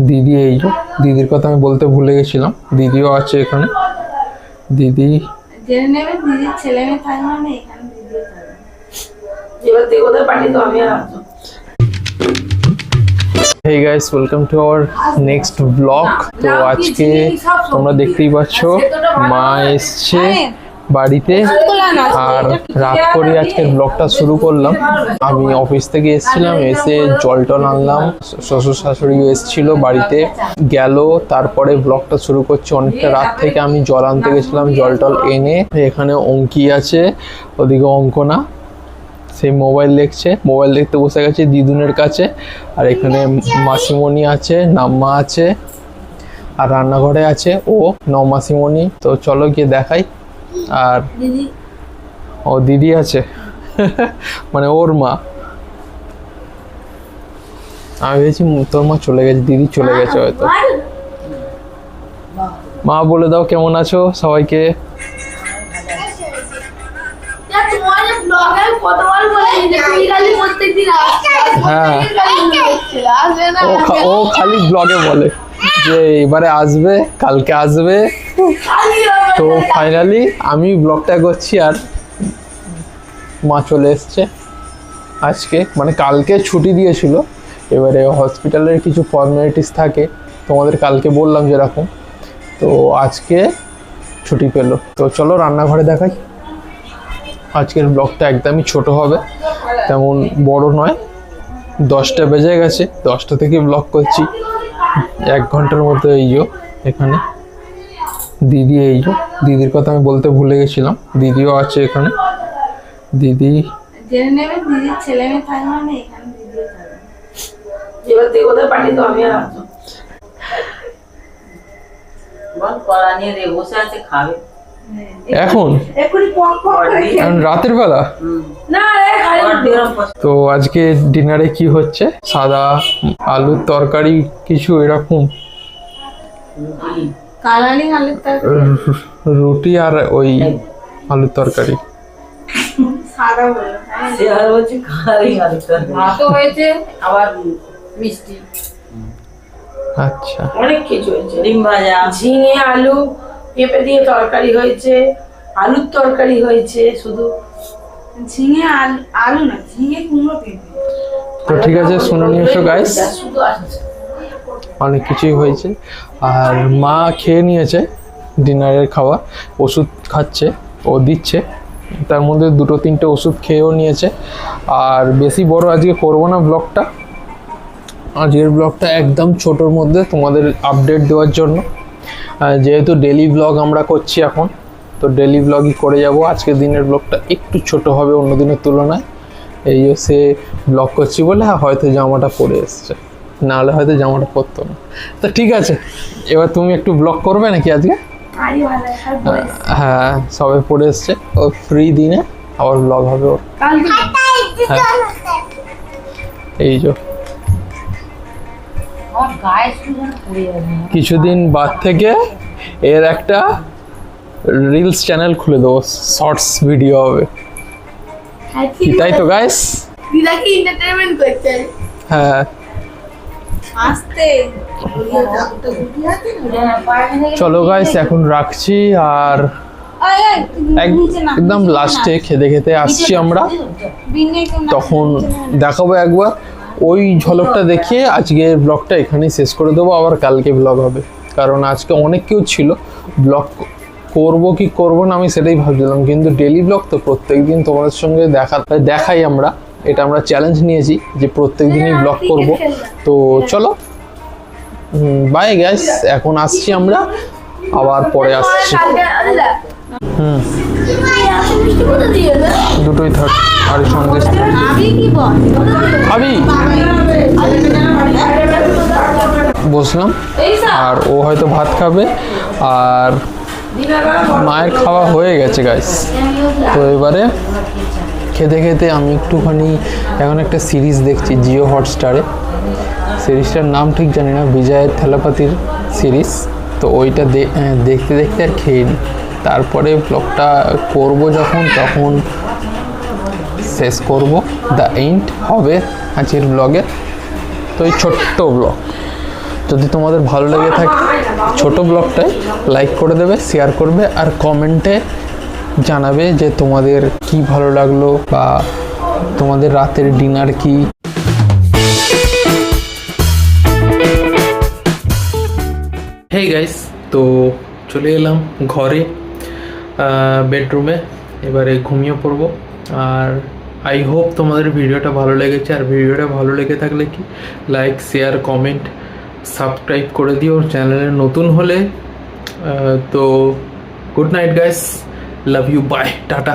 দিদি এই যে দিদির কথা আমি বলতে ভুলে গেছিলাম, দিদিও আছে এখানে। দিদি জেনে নেবে, দিদির ছেলে মেয়ে থাকবে না, এখানে দিদিও থাকবে। এবার থেকে ওদের পাঠিয়ে তো আমি আর আসবো। Hey guys, welcome to our next vlog. তো আজকে তোমরা দেখতেই পাচ্ছ মা এসছে বাড়িতে আর রাত করে আজকের ব্লগটা শুরু করলাম। আমি অফিস থেকে এসেছিলাম, এসে জল টল আনলাম, শ্বশুর শাশুড়িও এসেছিল বাড়িতে গেল, তারপরে ব্লগটা শুরু করছি। অনেকটা রাত থেকে আমি জল আনতে গেছিলাম, জল টল এনে এখানে অঙ্কি আছে, ওদিকে অঙ্কনা সেই মোবাইল দেখছে, মোবাইল দেখতে বসে গেছে দিদুনের কাছে। আর এখানে মাসিমণি আছে, নাম্মা আছে, আর রান্নাঘরে আছে ও মাসিমণি। তো চলো গিয়ে দেখাই। আর ও দিদি আছে মানে ওর মা। আমি ভেবেছি তোর মা চলে গেছে, দিদি চলে গেছে হয়তো। মা বলে দাও কেমন আছো সবাইকে। হ্যাঁ, ও খালি ব্লগে বলে যে এবারে আসবে, কালকে আসবে। তো ফাইনালি আমি ব্লগটা করছি আর মা চলে এসছে আজকে, মানে কালকে ছুটি দিয়েছিল। এবারে হসপিটালের কিছু ফর্মালিটিস থাকে, তোমাদের কালকে বললাম যেরকম, তো আজকে ছুটি পেলো। তো চলো রান্নাঘরে দেখাই। আজকের ব্লগটা একদমই ছোট হবে, তেমন বড় নয়। 10টা বেজে গেছে, 10টা থেকে ব্লগ করছি, 1 ঘন্টার মধ্যে। এই যে এখানে দিদি, এই যে দিদির কথা আমি বলতে ভুলে গেছিলাম, দিদিও আছে এখানে। দিদি জেনে নেবে, দিদির ছেলে মেয়ে থাকবে না, এখানে দিদিও থাকবে। এবার থেকে ওদের পাঠিয়ে তো আমি আর আসবো। বল কলা নিয়ে রে বসে আছে, খাবে এখন রাতের বেলা। না রে খালি। তো আজকে ডিনারে কি হচ্ছে? সাদা আলুর তরকারি কিছু এরকম, কালারিং আলুর তরকারি, রুটি আর ওই আলুর তরকারি। সাদা বলো, সে আর বলছে কালারিং আলুর তরকারি। ভাতও হয়েছে, আবার মিষ্টি। আচ্ছা, অনেক কিছু হয়েছে, ডিম ভাজা, ঝিঙে আলু পেঁপে দিয়ে তরকারি হয়েছে, আলুর তরকারি হয়েছে, শুধু ঝিঙে আলু না, ঝিঙে কুমড়ো পেঁপে। তো ঠিক আছে, শুনে নিয়ে এসো গাইস। শুধু আসছে অনেক কিছুই হয়েছে। আর মা খেয়ে নিয়েছে ডিনারের খাওয়া, ওষুধ খাচ্ছে, ও দিচ্ছে, তার মধ্যে 2-3টে ওষুধ খেয়েও নিয়েছে। আর বেশি বড় আজকে করবো না ব্লগটা, আজকের ব্লগটা একদম ছোটোর মধ্যে তোমাদের আপডেট দেওয়ার জন্য। যেহেতু ডেলি ব্লগ আমরা করছি এখন, তো ডেলি ব্লগই করে যাব। আজকের দিনের ব্লগটা একটু ছোট হবে অন্য দিনের তুলনায়। এই সে ব্লগ করছি বলে হয়তো জামাটা পরে এসছে, নাহলে হয়তো জামাটা পরতো না। তো ঠিক আছে, এবার তুমি একটু ব্লগ করবে নাকি আজকে? হ্যাঁ, সবে পরে এসছে, ও ফ্রি দিনে আবার ব্লগ হবে ওর। হ্যাঁ, এই যে কিছুদিন বাদ থেকে এর একটা রিলস চ্যানেল খুলে দেবো, শর্টস ভিডিও হবে, তাই তো গাইস? দিদাকে এন্টারটেইনমেন্ট করতে। হ্যাঁ, চলো গাইস এখন রাখছি। আর একদম লাস্টে খেতে খেতে আসছি আমরা, তখন দেখাবো একবার। ওই ঝলকটা দেখিয়ে আজকে ব্লগটা এখানেই শেষ করে দেবো, আবার কালকে ব্লগ হবে। কারণ আজকে অনেক কেউ ছিল, ব্লগ করবো কি করবো না আমি সেটাই ভাবছিলাম, কিন্তু ডেলি ব্লগ তো প্রত্যেক দিন তোমাদের সঙ্গে দেখাই আমরা, এটা আমরা চ্যালেঞ্জ নিয়েছি যে প্রত্যেক দিনই ব্লগ করব। তো চলো বাই গাইস, এখন আসছি আমরা, আবার পরে আসছি। দুটোই থাক, আর সন্দেশ খাবি? বসলাম, আর ও হয়তো ভাত খাবে, আর মায়ের খাওয়া হয়ে গেছে গাইস। তো এবারে খেতে খেতে আমি একটুখানি এখন একটা সিরিজ দেখছি জিও হটস্টারে। সিরিজটার নাম ঠিক জানি না, বিজয়ের থেলাপাতির সিরিজ। তো ওইটা দেখতে দেখতে আর খেয়ে নিই, তারপরে ব্লগটা করবো যখন তখন শেষ করব। দ্য এন্ড হবে আজকের ব্লগের। তো এই ছোট্ট ব্লগ যদি তোমাদের ভালো লেগে থাকে ছোট ব্লগটায় লাইক করে দেবে, শেয়ার করবে আর কমেন্টে জানাবে যে তোমাদের কি ভালো লাগলো বা তোমাদের রাতের ডিনার কি। হেই গাইস, তো চলে এলাম ঘরে, বেডরুমে, এবারে ঘুমিয়ে পড়বো। আর আই হোপ তোমাদের ভিডিওটা ভালো লেগেছে, আর ভিডিওটা ভালো লেগে থাকলে কি লাইক, শেয়ার, কমেন্ট, সাবস্ক্রাইব করে দিও চ্যানেলে নতুন হলে। তো good night guys, love you, bye, tata.